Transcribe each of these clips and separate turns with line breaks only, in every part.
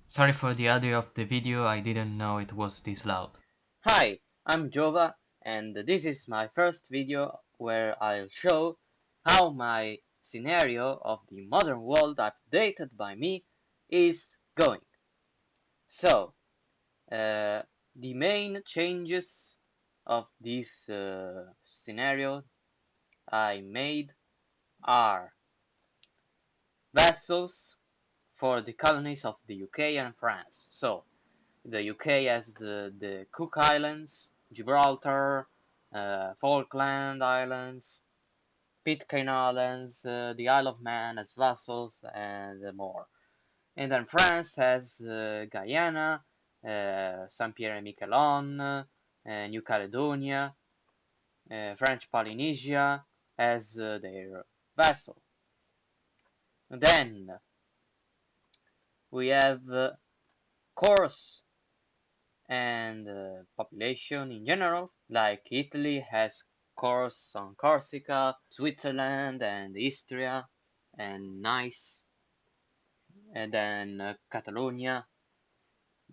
Sorry for the audio of the video, I didn't know it was this loud.
Hi, I'm Jova, and this is my first video where I'll show how my scenario of the modern world updated by me is going. So, the main changes of this scenario I made are vessels for the colonies of the UK and France. So, the UK has the Cook Islands, Gibraltar, Falkland Islands, Pitcairn Islands, the Isle of Man as vassals, and more. And then France has Guyana, Saint Pierre and Miquelon, New Caledonia, French Polynesia as their vassal. Then we have course and population in general, like Italy has course on Corsica, Switzerland and Istria and Nice, and then Catalonia,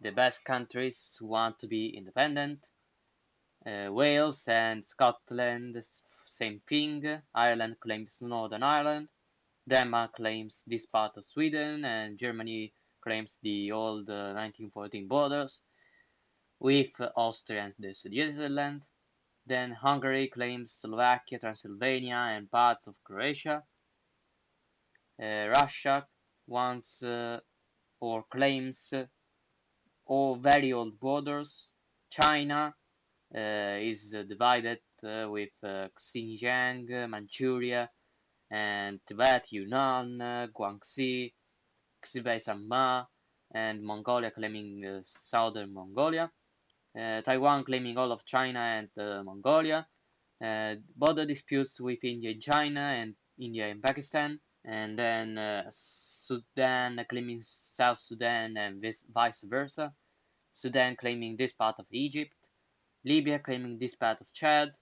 the Basque countries who want to be independent, Wales and Scotland, same thing, Ireland claims Northern Ireland, Denmark claims this part of Sweden, and Germany claims the old 1914 borders with Austria and the Sudetenland. Then Hungary claims Slovakia, Transylvania, and parts of Croatia. Russia wants or claims all very old borders. China is divided with Xinjiang, Manchuria, and Tibet, Yunnan, Guangxi, Xibei Sanma, and Mongolia claiming southern Mongolia. Taiwan claiming all of China and Mongolia. Border disputes with India and China, and India and Pakistan, and then Sudan claiming South Sudan and vice versa. Sudan claiming this part of Egypt, Libya claiming this part of Chad,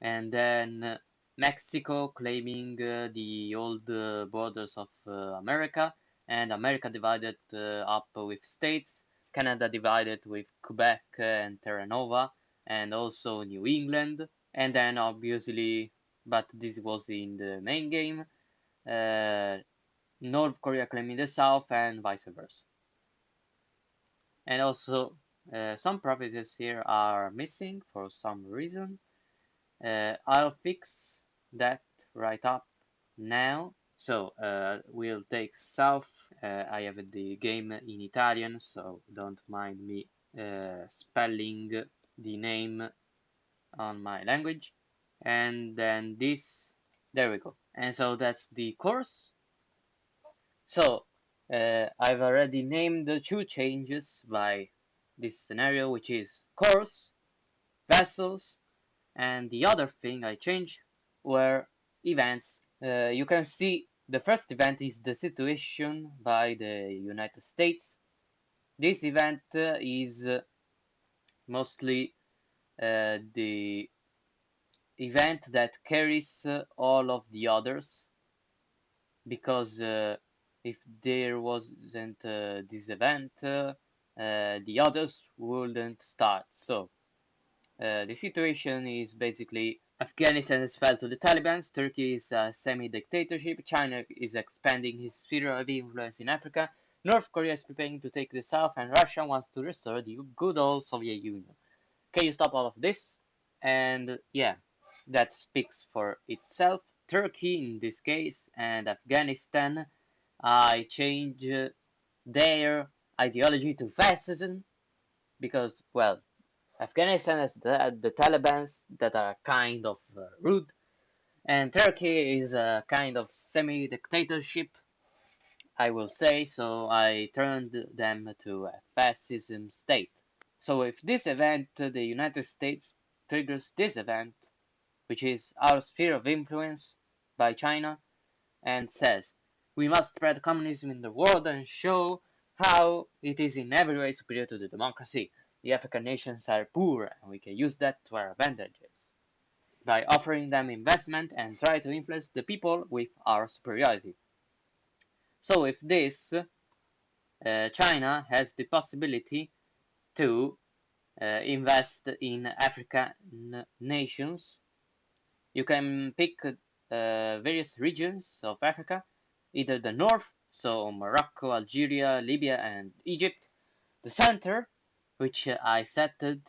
and then Mexico claiming the old borders of America, and America divided up with states, Canada divided with Quebec and Terra Nova, and also New England, and then obviously, but this was in the main game, uh, North Korea claiming the South and vice versa. And also, some provinces here are missing for some reason. I'll fix that right up now. So we'll take south. I have the game in Italian, so don't mind me spelling the name on my language. And then this, there we go. And so that's the course. So I've already named the two changes by this scenario, which is course, vessels, and the other thing I changed were events. You can see the first event is the situation by the United States. This event is mostly the event that carries all of the others, because if there wasn't this event, the others wouldn't start. So the situation is basically Afghanistan has fell to the Taliban, Turkey is a semi-dictatorship, China is expanding his sphere of influence in Africa, North Korea is preparing to take the South, and Russia wants to restore the good old Soviet Union. Can you stop all of this? And yeah, that speaks for itself. Turkey in this case and Afghanistan, I change their ideology to fascism because, well, Afghanistan has the Taliban's that are kind of rude, and Turkey is a kind of semi-dictatorship, I will say, so I turned them to a fascism state. So if this event, the United States triggers this event, which is our sphere of influence by China, and says, we must spread communism in the world and show how it is in every way superior to the democracy. The African nations are poor, and we can use that to our advantages by offering them investment and try to influence the people with our superiority. So if this China has the possibility to invest in African nations. You can pick various regions of Africa, either the north, so Morocco, Algeria, Libya, and Egypt, the center, which I settled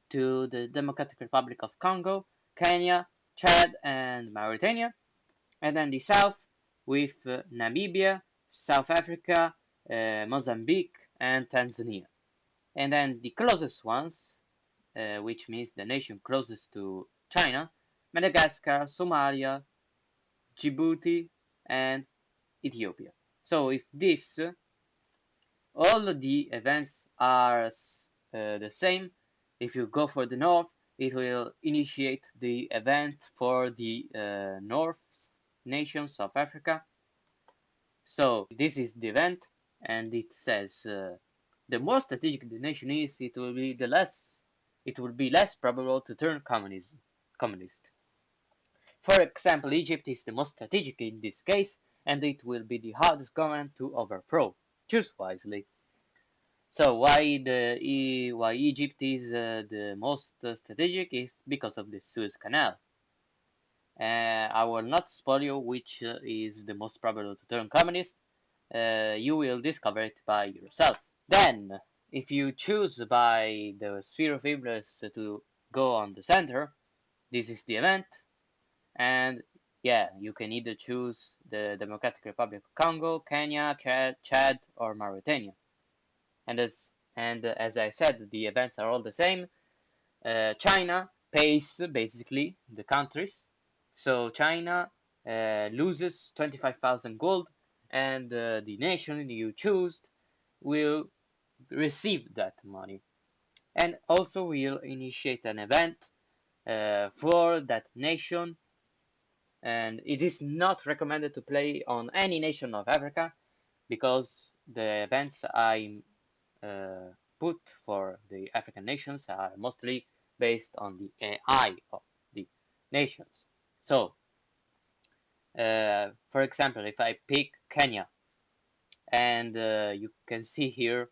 to the Democratic Republic of Congo, Kenya, Chad, and Mauritania, and then the south with Namibia, South Africa, Mozambique, and Tanzania. And then the closest ones, which means the nation closest to China, Madagascar, Somalia, Djibouti, and Ethiopia. So if this, all the events are the same, if you go for the north, it will initiate the event for the north nations of Africa. So this is the event, and it says the more strategic the nation is, it will be less probable to turn communist. For example, Egypt is the most strategic in this case, and it will be the hardest government to overthrow. Choose wisely. So why Egypt is the most strategic is because of the Suez Canal. I will not spoil you which is the most probable to turn communist. You will discover it by yourself. Then, if you choose by the sphere of influence to go on the center, this is the event, and yeah, you can either choose the Democratic Republic of Congo, Kenya, Chad, or Mauritania. And as I said, the events are all the same. China pays basically the countries. So China loses 25,000 gold, and the nation you choose will receive that money. And also will initiate an event for that nation. And it is not recommended to play on any nation of Africa because the events I put for the African nations are mostly based on the AI of the nations. So, for example, if I pick Kenya, and you can see here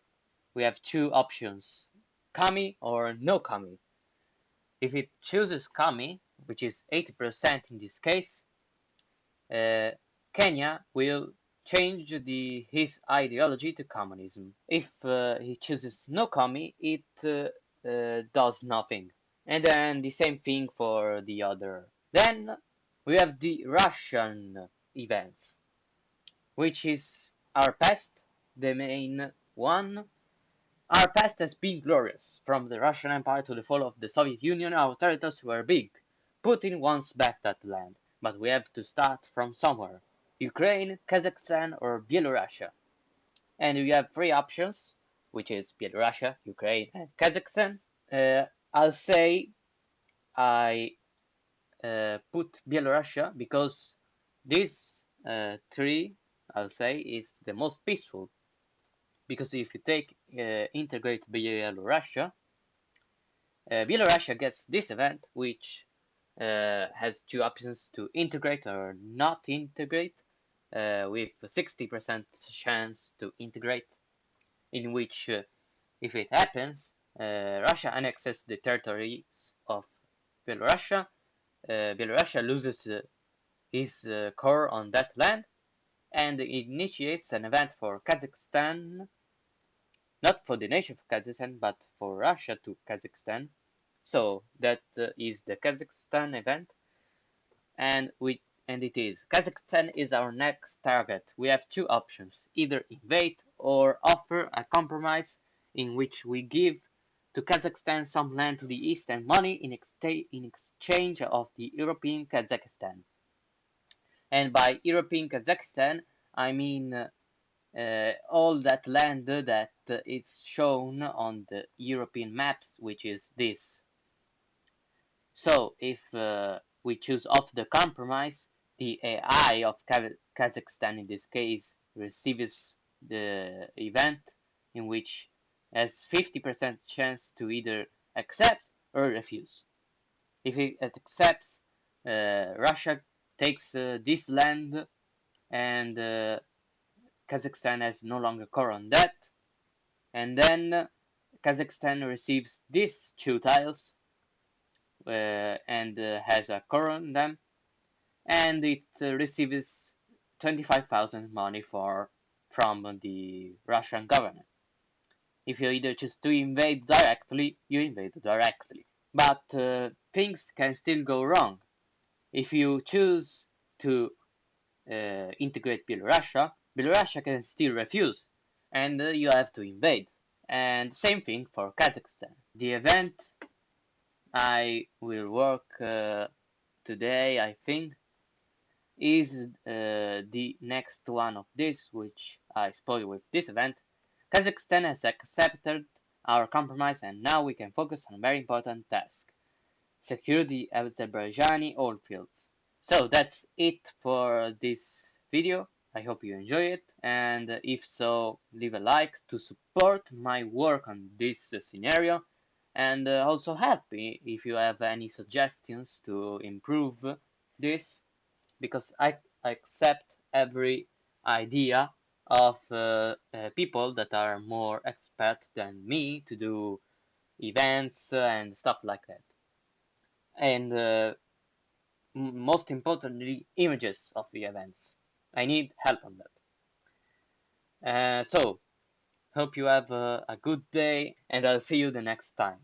we have two options, Kami or no Kami. If it chooses Kami, which is 80% in this case, Kenya will change his ideology to communism. If he chooses no Kami, it does nothing. And then the same thing for the other. Then we have the Russian events, which is our past, the main one. Our past has been glorious. From the Russian Empire to the fall of the Soviet Union, our territories were big. Putin wants back that land, but we have to start from somewhere. Ukraine, Kazakhstan, or Belarusia. And we have three options, which is Belarusia, Ukraine, and Kazakhstan. I'll say I put Belarusia because these three, I'll say, is the most peaceful. Because if you integrate Belarusia, Belarusia gets this event, which has two options to integrate or not integrate, with a 60% chance to integrate, in which, if it happens, Russia annexes the territories of Belarusia. Belarusia loses his core on that land, and it initiates an event for Kazakhstan, not for the nation of Kazakhstan, but for Russia to Kazakhstan. So that is the Kazakhstan event, and it is Kazakhstan is our next target. We have two options: either invade or offer a compromise in which we give to Kazakhstan some land to the east and money in exchange of the European Kazakhstan. And by European Kazakhstan, I mean all that land that is shown on the European maps, which is this. So if we choose off the compromise, the AI of Kazakhstan in this case receives the event in which has 50% chance to either accept or refuse. If it accepts, Russia takes this land, and Kazakhstan has no longer core on that. and then Kazakhstan receives these 2 tiles and has a core on them, and it receives 25,000 money from the Russian government. If you either choose to invade directly, you invade directly. But things can still go wrong. If you choose to integrate Belarusia can still refuse, and you have to invade. And same thing for Kazakhstan. The event I will work today, I think, is the next one of this, which I spoil with this event. Kazakhstan has accepted our compromise, and now we can focus on a very important task: secure the Azerbaijani oil fields. So that's it for this video. I hope you enjoy it, and if so, leave a like to support my work on this scenario, and also help me if you have any suggestions to improve this, because I accept every idea of people that are more expert than me to do events and stuff like that. And most importantly, images of the events. I need help on that. So, hope you have a good day, and I'll see you the next time.